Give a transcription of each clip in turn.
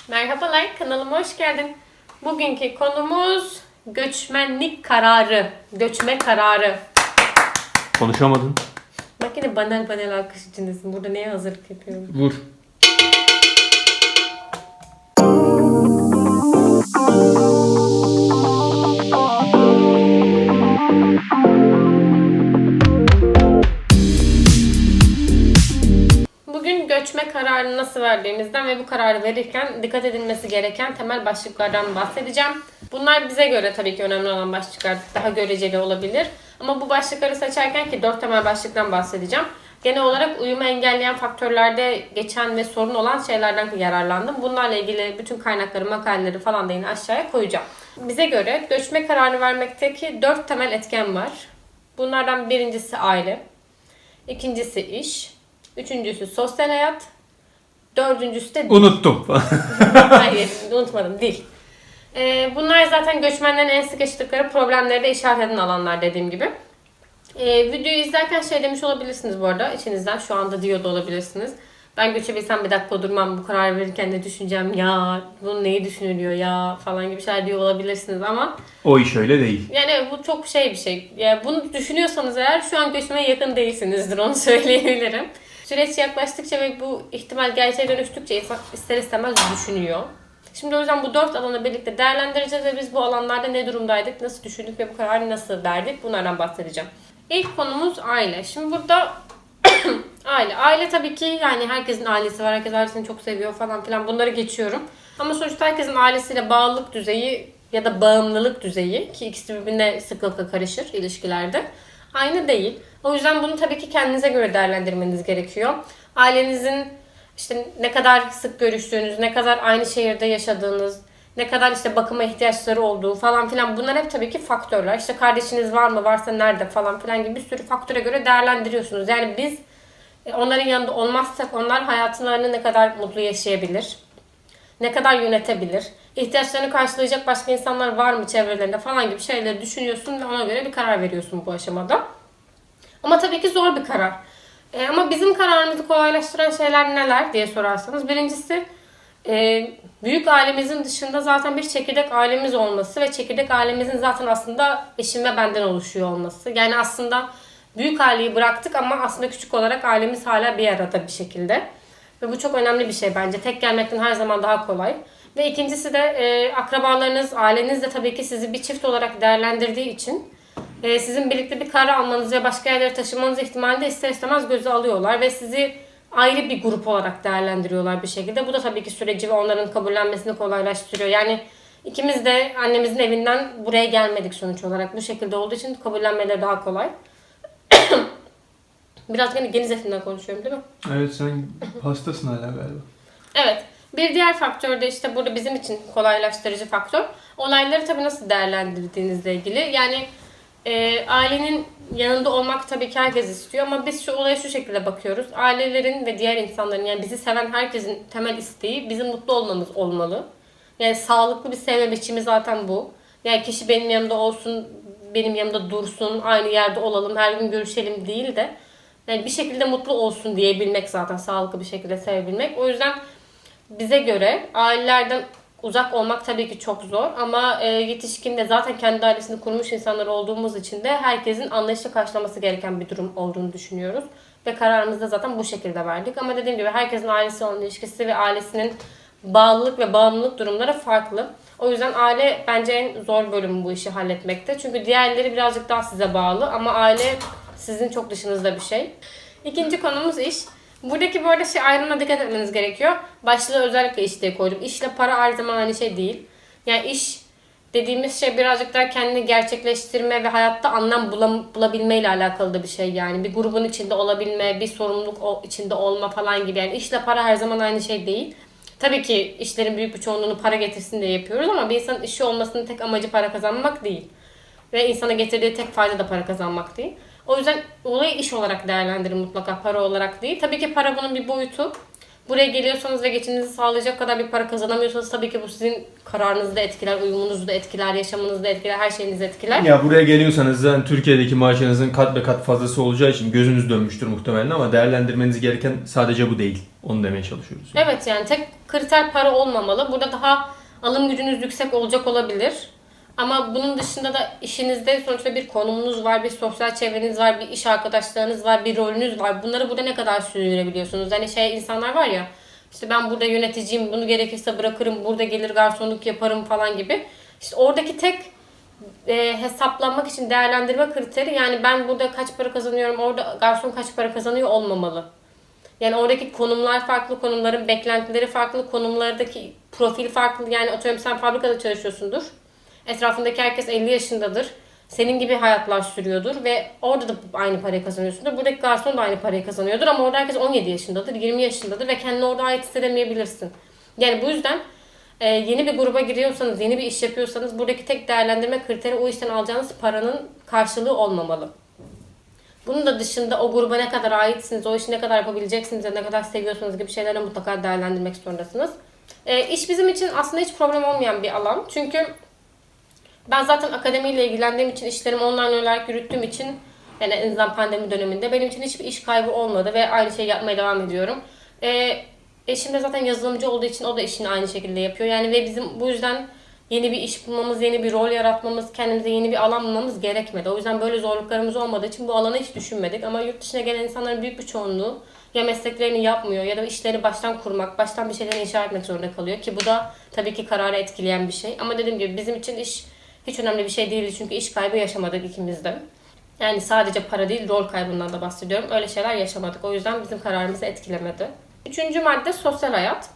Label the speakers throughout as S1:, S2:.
S1: Merhabalar, kanalıma hoş geldin. Bugünkü konumuz göçmenlik kararı, göçme kararı.
S2: Konuşamadın.
S1: Bak yine banal alkış içindesin. Burada neye hazırlık yapıyorum?
S2: Vur.
S1: Bugün göçme kararını nasıl verdiğimizden ve bu kararı verirken dikkat edilmesi gereken temel başlıklardan bahsedeceğim. Bunlar bize göre tabii ki önemli olan başlıklar, daha göreceli olabilir. Ama bu başlıkları seçerken ki 4 temel başlıktan bahsedeceğim. Genel olarak uyumu engelleyen faktörlerde geçen ve sorun olan şeylerden yararlandım. Bunlarla ilgili bütün kaynakları, makaleleri falan da yine aşağıya koyacağım. Bize göre göçme kararını vermekteki 4 temel etken var. Bunlardan birincisi aile, ikincisi iş, üçüncüsü sosyal hayat, dördüncüsü de
S2: Unuttum.
S1: hayır, unutmadım, dil. Bunlar zaten göçmenlerin en sıkıştıkları problemleri de işaret eden alanlar dediğim gibi. Videoyu izlerken şey demiş olabilirsiniz bu arada. İçinizden şu anda diyor da olabilirsiniz. Ben göçebilsem bir dakika durmam, bu karar verirken ne düşüneceğim ya, bunun neyi düşünülüyor ya falan gibi şeyler diyor olabilirsiniz ama
S2: O iş öyle değil.
S1: yani bu çok şey bir şey. Yani bunu düşünüyorsanız eğer şu an göçmeye yakın değilsinizdir, onu söyleyebilirim. Süreç yaklaştıkça ve bu ihtimal gerçeğe dönüştükçe insan ister istemez düşünüyor. Şimdi o yüzden bu 4 alanı birlikte değerlendireceğiz ve biz bu alanlarda ne durumdaydık, nasıl düşündük ve bu kararı nasıl verdik, bunlardan bahsedeceğim. İlk konumuz aile. Şimdi burada aile. Aile tabii ki yani herkesin ailesi var, herkes ailesini çok seviyor falan filan, bunları geçiyorum. Ama sonuçta herkesin ailesiyle bağlılık düzeyi ya da bağımlılık düzeyi, ki ikisi birbirine sıklıkla karışır ilişkilerde, aynı değil. O yüzden bunu tabii ki kendinize göre değerlendirmeniz gerekiyor. Ailenizin işte ne kadar sık görüştüğünüz, ne kadar aynı şehirde yaşadığınız, ne kadar işte bakıma ihtiyaçları olduğu falan filan, bunlar hep tabii ki faktörler. İşte kardeşiniz var mı, varsa nerede falan filan gibi bir sürü faktöre göre değerlendiriyorsunuz. Yani biz onların yanında olmazsak onlar hayatlarını ne kadar mutlu yaşayabilir, ne kadar yönetebilir, ihtiyaçlarını karşılayacak başka insanlar var mı çevrelerinde falan gibi şeyleri düşünüyorsun ve ona göre bir karar veriyorsun bu aşamada. Ama tabii ki zor bir karar. Ama bizim kararımızı kolaylaştıran şeyler neler diye sorarsanız, birincisi büyük ailemizin dışında zaten bir çekirdek ailemiz olması ve çekirdek ailemizin zaten aslında eşim ve benden oluşuyor olması. Yani aslında büyük aileyi bıraktık ama aslında küçük olarak ailemiz hala bir arada bir şekilde. Ve bu çok önemli bir şey bence. Tek gelmekten her zaman daha kolay. Ve ikincisi de akrabalarınız, aileniz de tabii ki sizi bir çift olarak değerlendirdiği için sizin birlikte bir karar almanız ve başka yerlere taşımanız ihtimali de ister istemez göze alıyorlar ve sizi ayrı bir grup olarak değerlendiriyorlar bir şekilde. Bu da tabii ki süreci ve onların kabullenmesini kolaylaştırıyor. Yani ikimiz de annemizin evinden buraya gelmedik sonuç olarak. Bu şekilde olduğu için kabullenmeleri daha kolay. Biraz yine geniz etinden konuşuyorum değil mi?
S2: Evet, sen hastasın hala galiba.
S1: Evet. Bir diğer faktör de işte burada bizim için kolaylaştırıcı faktör. Olayları tabii nasıl değerlendirdiğinizle ilgili. Yani ailenin yanında olmak tabii ki herkes istiyor ama biz şu olaya şu şekilde bakıyoruz. Ailelerin ve diğer insanların, yani bizi seven herkesin temel isteği bizim mutlu olmamız olmalı. Yani sağlıklı bir sevme biçimi zaten bu. Yani kişi benim yanımda olsun, benim yanımda dursun, aynı yerde olalım, her gün görüşelim değil de yani bir şekilde mutlu olsun diyebilmek, zaten sağlıklı bir şekilde sevebilmek. O yüzden bize göre ailelerden uzak olmak tabii ki çok zor ama yetişkin de zaten kendi ailesini kurmuş insanlar olduğumuz için de herkesin anlayışla karşılaması gereken bir durum olduğunu düşünüyoruz. Ve kararımızı da zaten bu şekilde verdik. Ama dediğim gibi herkesin ailesi olan ilişkisi ve ailesinin bağlılık ve bağımlılık durumları farklı. O yüzden aile bence en zor bölümü bu işi halletmekte. Çünkü diğerleri birazcık daha size bağlı ama aile sizin çok dışınızda bir şey. İkinci konumuz iş. Buradaki bu arada ayrımına dikkat etmeniz gerekiyor. Başlığı özellikle iş diye koydum. İşle para her zaman aynı şey değil. Yani iş dediğimiz şey birazcık daha kendini gerçekleştirme ve hayatta anlam bulabilme ile alakalı da bir şey yani. Bir grubun içinde olabilme, bir sorumluluk içinde olma falan gibi. Yani işle para her zaman aynı şey değil. Tabii ki işlerin büyük bir çoğunluğunu para getirsin diye yapıyoruz ama bir insanın işi olmasının tek amacı para kazanmak değil. Ve insana getirdiği tek fayda da para kazanmak değil. O yüzden olayı iş olarak değerlendirin mutlaka, para olarak değil. Tabii ki para bunun bir boyutu. Buraya geliyorsanız ve geçiminizi sağlayacak kadar bir para kazanamıyorsanız tabii ki bu sizin kararınızı da etkiler, uyumunuzu da etkiler, yaşamınızı da etkiler, her şeyinizi etkiler.
S2: Ya buraya geliyorsanız zaten Türkiye'deki maaşınızın kat be kat fazlası olacağı için gözünüz dönmüştür muhtemelen ama değerlendirmeniz gereken sadece bu değil. Onu demeye çalışıyoruz. Yani.
S1: Evet, yani tek kriter para olmamalı. Burada daha alım gücünüz yüksek olacak olabilir. Ama bunun dışında da işinizde sonuçta bir konumunuz var, bir sosyal çevreniz var, bir iş arkadaşlarınız var, bir rolünüz var. Bunları burada ne kadar sürdürebiliyorsunuz? Hani insanlar var ya, işte ben burada yöneticiyim, bunu gerekirse bırakırım, burada gelir garsonluk yaparım falan gibi. İşte oradaki tek hesaplanmak için değerlendirme kriteri, yani ben burada kaç para kazanıyorum, orada garson kaç para kazanıyor olmamalı. Yani oradaki konumlar farklı, konumların beklentileri farklı, konumlardaki profil farklı. Yani atıyorum sen fabrikada çalışıyorsundur. Etrafındaki herkes 50 yaşındadır. Senin gibi hayatlar sürüyordur ve orada da aynı parayı kazanıyorsundur. Buradaki garson da aynı parayı kazanıyordur ama orada herkes 17 yaşındadır, 20 yaşındadır ve kendini orada ait hissedemeyebilirsin. Yani bu yüzden yeni bir gruba giriyorsanız, yeni bir iş yapıyorsanız buradaki tek değerlendirme kriteri o işten alacağınız paranın karşılığı olmamalı. Bunun da dışında o gruba ne kadar aitsiniz, o işi ne kadar yapabileceksiniz, ne kadar seviyorsunuz gibi şeyleri mutlaka değerlendirmek zorundasınız. İş bizim için aslında hiç problem olmayan bir alan. Çünkü ben zaten akademiyle ilgilendiğim için, işlerimi online olarak yürüttüğüm için, yani en azından pandemi döneminde benim için hiçbir iş kaybı olmadı ve aynı şeyi yapmaya devam ediyorum. Eşim de zaten yazılımcı olduğu için o da işini aynı şekilde yapıyor. Yani ve bizim bu yüzden yeni bir iş bulmamız, yeni bir rol yaratmamız, kendimize yeni bir alan bulmamız gerekmedi. O yüzden böyle zorluklarımız olmadığı için bu alanı hiç düşünmedik. Ama yurt dışına gelen insanların büyük bir çoğunluğu ya mesleklerini yapmıyor ya da işleri baştan kurmak, baştan bir şeyleri inşa etmek zorunda kalıyor. Ki bu da tabii ki kararı etkileyen bir şey. Ama dediğim gibi bizim için iş hiç önemli bir şey değildi çünkü iş kaybı yaşamadık ikimiz de. Yani sadece para değil, rol kaybından da bahsediyorum. Öyle şeyler yaşamadık. O yüzden bizim kararımızı etkilemedi. Üçüncü madde sosyal hayat.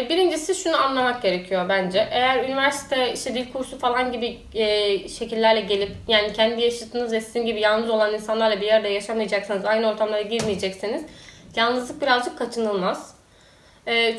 S1: Birincisi şunu anlamak gerekiyor bence. Eğer üniversite, işte dil kursu falan gibi şekillerle gelip yani kendi yaşıtınız ve sizin gibi yalnız olan insanlarla bir yerde yaşamayacaksanız, aynı ortamlara girmeyecekseniz yalnızlık birazcık kaçınılmaz.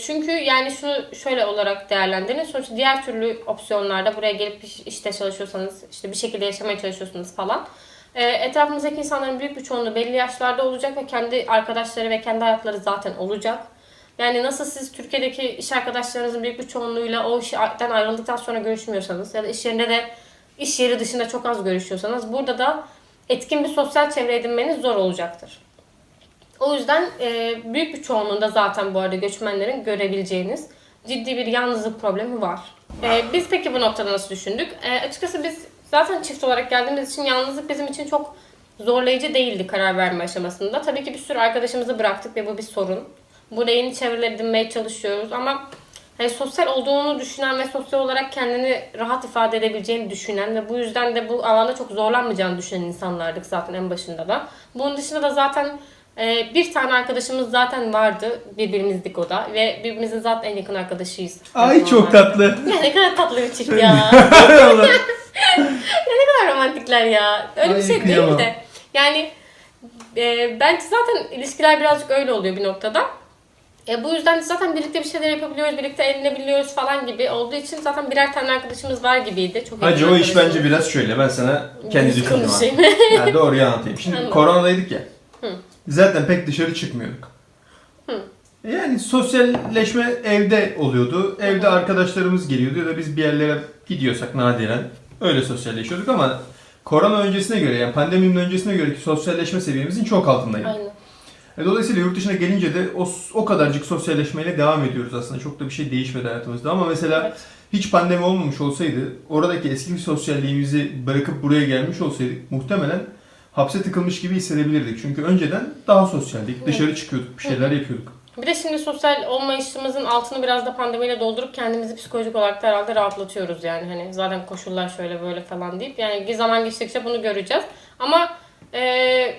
S1: Çünkü yani şunu şöyle olarak değerlendirin. Sonuçta diğer türlü opsiyonlarda buraya gelip işte çalışıyorsanız, işte bir şekilde yaşamaya çalışıyorsunuz falan. Etrafımızdaki insanların büyük bir çoğunluğu belli yaşlarda olacak ve kendi arkadaşları ve kendi hayatları zaten olacak. Yani nasıl siz Türkiye'deki iş arkadaşlarınızın büyük bir çoğunluğuyla o işten ayrıldıktan sonra görüşmüyorsanız ya da iş yerinde de iş yeri dışında çok az görüşüyorsanız burada da etkin bir sosyal çevre edinmeniz zor olacaktır. O yüzden büyük bir çoğunluğunda zaten bu arada göçmenlerin görebileceğiniz ciddi bir yalnızlık problemi var. Biz peki bu noktada nasıl düşündük? Açıkçası biz zaten çift olarak geldiğimiz için yalnızlık bizim için çok zorlayıcı değildi karar verme aşamasında. Tabii ki bir sürü arkadaşımızı bıraktık ve bu bir sorun. Burada yeni çevreler edinmeye çalışıyoruz ama hani sosyal olduğunu düşünen ve sosyal olarak kendini rahat ifade edebileceğini düşünen ve bu yüzden de bu alanda çok zorlanmayacağını düşünen insanlardık zaten en başında da. Bunun dışında da zaten bir tane arkadaşımız zaten vardı. Birbirimizdik o da. Ve birbirimizin zaten en yakın arkadaşıyız.
S2: Ay çok tatlı.
S1: Ya ne kadar tatlı bir çift ya. Ne kadar romantikler ya. Öyle bir şey değil de. Yani bence zaten ilişkiler birazcık öyle oluyor bir noktada. Bu yüzden zaten birlikte bir şeyler yapabiliyoruz, birlikte eğlenebiliyoruz falan gibi olduğu için zaten birer tane arkadaşımız var gibiydi. Çok
S2: Hacı o iş bence biraz şöyle. Ben sana kendi düşündüm abi. Yani doğruyu anlatayım. Şimdi
S1: Anladım.
S2: koronadaydık ya.
S1: Hı.
S2: Zaten pek dışarı çıkmıyorduk. Yani sosyalleşme evde oluyordu. Evde arkadaşlarımız geliyordu ya da biz bir yerlere gidiyorsak nadiren öyle sosyalleşiyorduk ama korona öncesine göre yani pandeminin öncesine göre ki sosyalleşme seviyemizin çok altındaydı.
S1: Aynen.
S2: Dolayısıyla yurt dışına gelince de o kadarcık sosyalleşmeyle devam ediyoruz aslında. Çok da bir şey değişmedi hayatımızda ama mesela
S1: Evet.
S2: hiç pandemi olmamış olsaydı, oradaki eski bir sosyalliğimizi bırakıp buraya gelmiş olsaydık muhtemelen hapse tıkılmış gibi hissedebilirdik. Çünkü önceden daha sosyaldik, dışarı çıkıyorduk, bir şeyler yapıyorduk.
S1: Bir de şimdi sosyal olmayışımızın altını biraz da pandemiyle doldurup kendimizi psikolojik olarak da herhalde rahatlatıyoruz yani. Hani zaten koşullar şöyle böyle falan deyip yani zaman geçtikçe bunu göreceğiz. Ama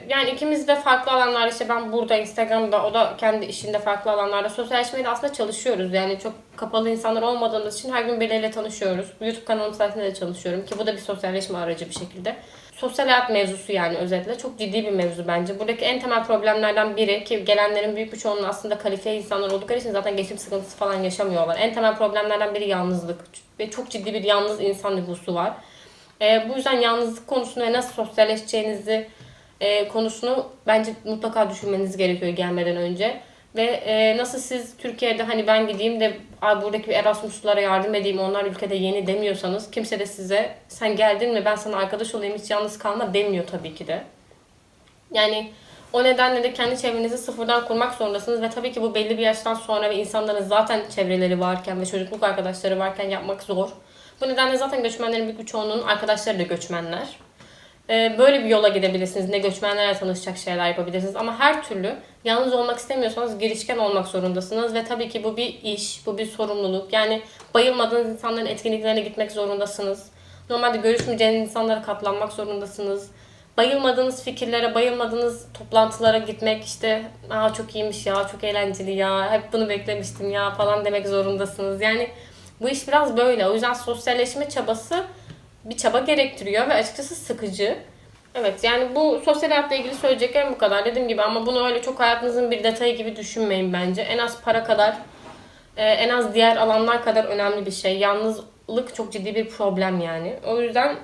S1: yani ikimiz de farklı alanlarda, işte ben burada Instagram'da, o da kendi işinde farklı alanlarda sosyalleşmeye de aslında çalışıyoruz. Yani çok kapalı insanlar olmadığımız için her gün birileriyle tanışıyoruz. YouTube kanalım sayesinde de çalışıyorum ki bu da bir sosyalleşme aracı bir şekilde. Sosyal hayat mevzusu yani özetle çok ciddi bir mevzu bence. Buradaki en temel problemlerden biri ki gelenlerin büyük bir çoğunluğu aslında kalifiye insanlar oldukları için zaten geçim sıkıntısı falan yaşamıyorlar. En temel problemlerden biri yalnızlık ve çok ciddi bir yalnız insan nüfusu var. Bu yüzden yalnızlık konusunu ve nasıl sosyalleşeceğinizi konusunu bence mutlaka düşünmeniz gerekiyor gelmeden önce. Ve nasıl siz Türkiye'de hani ben gideyim de buradaki Erasmus'lara yardım edeyim, onlar ülkede yeni demiyorsanız kimse de size sen geldin mi ben sana arkadaş olayım hiç yalnız kalma demiyor tabii ki de. Yani O nedenle de kendi çevrenizi sıfırdan kurmak zorundasınız ve tabii ki bu belli bir yaştan sonra ve insanların zaten çevreleri varken ve çocukluk arkadaşları varken yapmak zor. Bu nedenle zaten göçmenlerin büyük bir çoğunluğunun arkadaşları da göçmenler. Böyle bir yola gidebilirsiniz. Ne göçmenlerle tanışacak şeyler yapabilirsiniz. Ama her türlü yalnız olmak istemiyorsanız girişken olmak zorundasınız. Ve tabii ki bu bir iş, bu bir sorumluluk. Yani bayılmadığınız insanların etkinliklerine gitmek zorundasınız. Normalde görüşmeyeceğiniz insanlara katlanmak zorundasınız. Bayılmadığınız fikirlere, bayılmadığınız toplantılara gitmek işte çok iyiymiş ya, çok eğlenceli ya, hep bunu beklemiştim ya falan demek zorundasınız. Yani bu iş biraz böyle. O yüzden sosyalleşme çabası bir çaba gerektiriyor ve açıkçası sıkıcı. Evet yani bu sosyal hayatla ilgili söyleyeceklerim bu kadar dediğim gibi ama bunu öyle çok hayatınızın bir detayı gibi düşünmeyin bence. En az para kadar, en az diğer alanlar kadar önemli bir şey. Yalnızlık çok ciddi bir problem yani. O yüzden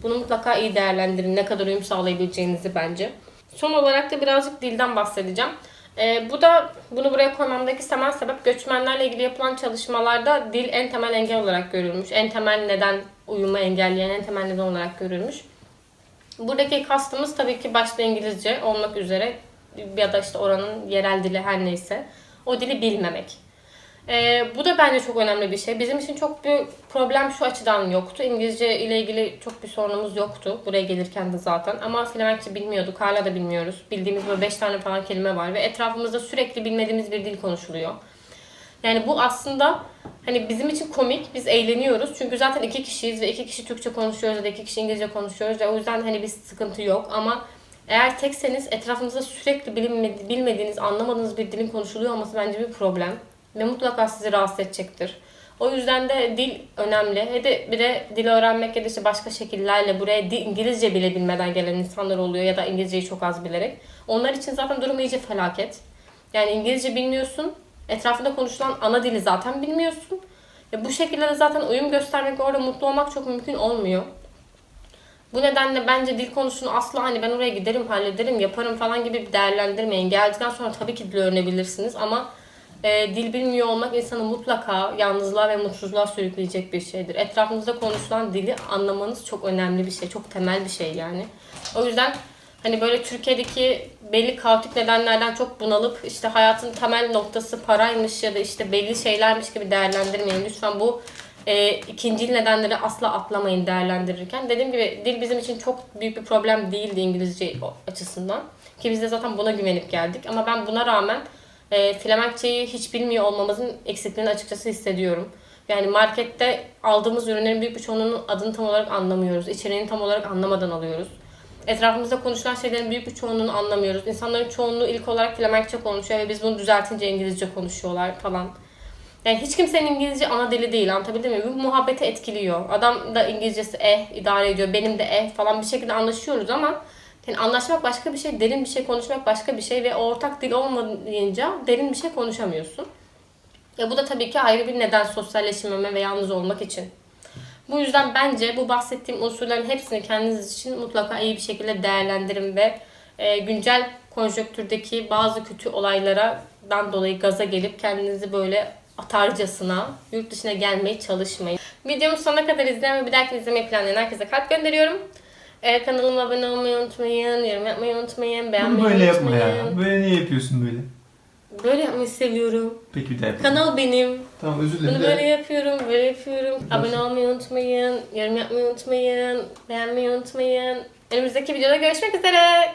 S1: bunu mutlaka iyi değerlendirin. Ne kadar uyum sağlayabileceğinizi bence. Son olarak da birazcık dilden bahsedeceğim. Bunu buraya koymamdaki temel sebep göçmenlerle ilgili yapılan çalışmalarda dil en temel engel olarak görülmüş. En temel neden uyumu engelleyen en temel neden olarak görülmüş. Buradaki kastımız tabii ki başta İngilizce olmak üzere ya da işte oranın yerel dili her neyse o dili bilmemek. Bu da bence çok önemli bir şey. Bizim için çok bir problem şu açıdan yoktu. İngilizce ile ilgili çok bir sorunumuz yoktu. Buraya gelirken de zaten. Ama Flemenkçe bilmiyorduk. Hala da bilmiyoruz. Bildiğimiz böyle 5 tane falan kelime var. Ve etrafımızda sürekli bilmediğimiz bir dil konuşuluyor. Yani bu aslında hani bizim için komik. Biz eğleniyoruz. Çünkü zaten 2 kişiyiz ve 2 kişi Türkçe konuşuyoruz ya da 2 kişi İngilizce konuşuyoruz. Ve o yüzden hani bir sıkıntı yok. Ama eğer tekseniz etrafınızda sürekli bilmediğiniz, anlamadığınız bir dilin konuşuluyor olması bence bir problem. Ve mutlaka sizi rahatsız edecektir. O yüzden de dil önemli. Bir de dil öğrenmek ya da işte başka şekillerle buraya İngilizce bile bilmeden gelen insanlar oluyor ya da İngilizceyi çok az bilerek. Onlar için zaten durum iyice felaket. Yani İngilizce bilmiyorsun. Etrafında konuşulan ana dili zaten bilmiyorsun. Bu şekilde de zaten uyum göstermek, orada mutlu olmak çok mümkün olmuyor. Bu nedenle bence dil konusunu asla hani ben oraya giderim, hallederim, yaparım falan gibi bir değerlendirmeyin. Geldikten sonra tabii ki dil öğrenebilirsiniz ama dil bilmiyor olmak insanı mutlaka yalnızlığa ve mutsuzluğa sürükleyecek bir şeydir. Etrafınızda konuşulan dili anlamanız çok önemli bir şey. Çok temel bir şey yani. O yüzden hani böyle Türkiye'deki belli kaotik nedenlerden çok bunalıp işte hayatın temel noktası paraymış ya da işte belli şeylermiş gibi değerlendirmeyin. Lütfen bu ikinci nedenleri asla atlamayın değerlendirirken. Dediğim gibi dil bizim için çok büyük bir problem değildi İngilizce açısından. Ki biz de zaten buna güvenip geldik. Ama ben buna rağmen Flemenkçeyi hiç bilmiyor olmamızın eksikliğini açıkçası hissediyorum. Yani markette aldığımız ürünlerin büyük bir çoğunluğunun adını tam olarak anlamıyoruz. İçeriğini tam olarak anlamadan alıyoruz. Etrafımızda konuşulan şeylerin büyük bir çoğunluğunu anlamıyoruz. İnsanların çoğunluğu ilk olarak Flemenkçe konuşuyor ve biz bunu düzeltince İngilizce konuşuyorlar falan. Yani hiç kimsenin İngilizce ana dili değil, anlatabildim mi? Bu muhabbeti etkiliyor. Adam da İngilizcesi idare ediyor, benim de falan bir şekilde anlaşıyoruz ama yani anlaşmak başka bir şey, derin bir şey konuşmak başka bir şey ve ortak dil olmayınca derin bir şey konuşamıyorsun. Bu da tabii ki ayrı bir neden sosyalleşmeme ve yalnız olmak için. Bu yüzden bence bu bahsettiğim unsurların hepsini kendiniz için mutlaka iyi bir şekilde değerlendirin ve güncel konjonktürdeki bazı kötü olaylardan dolayı gaza gelip kendinizi böyle atarcasına yurt dışına gelmeye çalışmayın. Videomu sonuna kadar izleyen ve bir dahaki izlemeyi planlayan herkese kalp gönderiyorum. Kanalıma abone olmayı unutmayın, yorum yapmayı unutmayın, beğenmeyi
S2: Böyle
S1: unutmayın.
S2: yapma ya. Böyle niye yapıyorsun böyle?
S1: Böyle yapmayı seviyorum.
S2: Peki bir daha yapalım.
S1: Kanal benim.
S2: Tamam özür dilerim.
S1: Bunu böyle yapıyorum, böyle yapıyorum. Abone olmayı unutmayın, yorum yapmayı unutmayın, beğenmeyi unutmayın. Önümüzdeki videoda görüşmek üzere.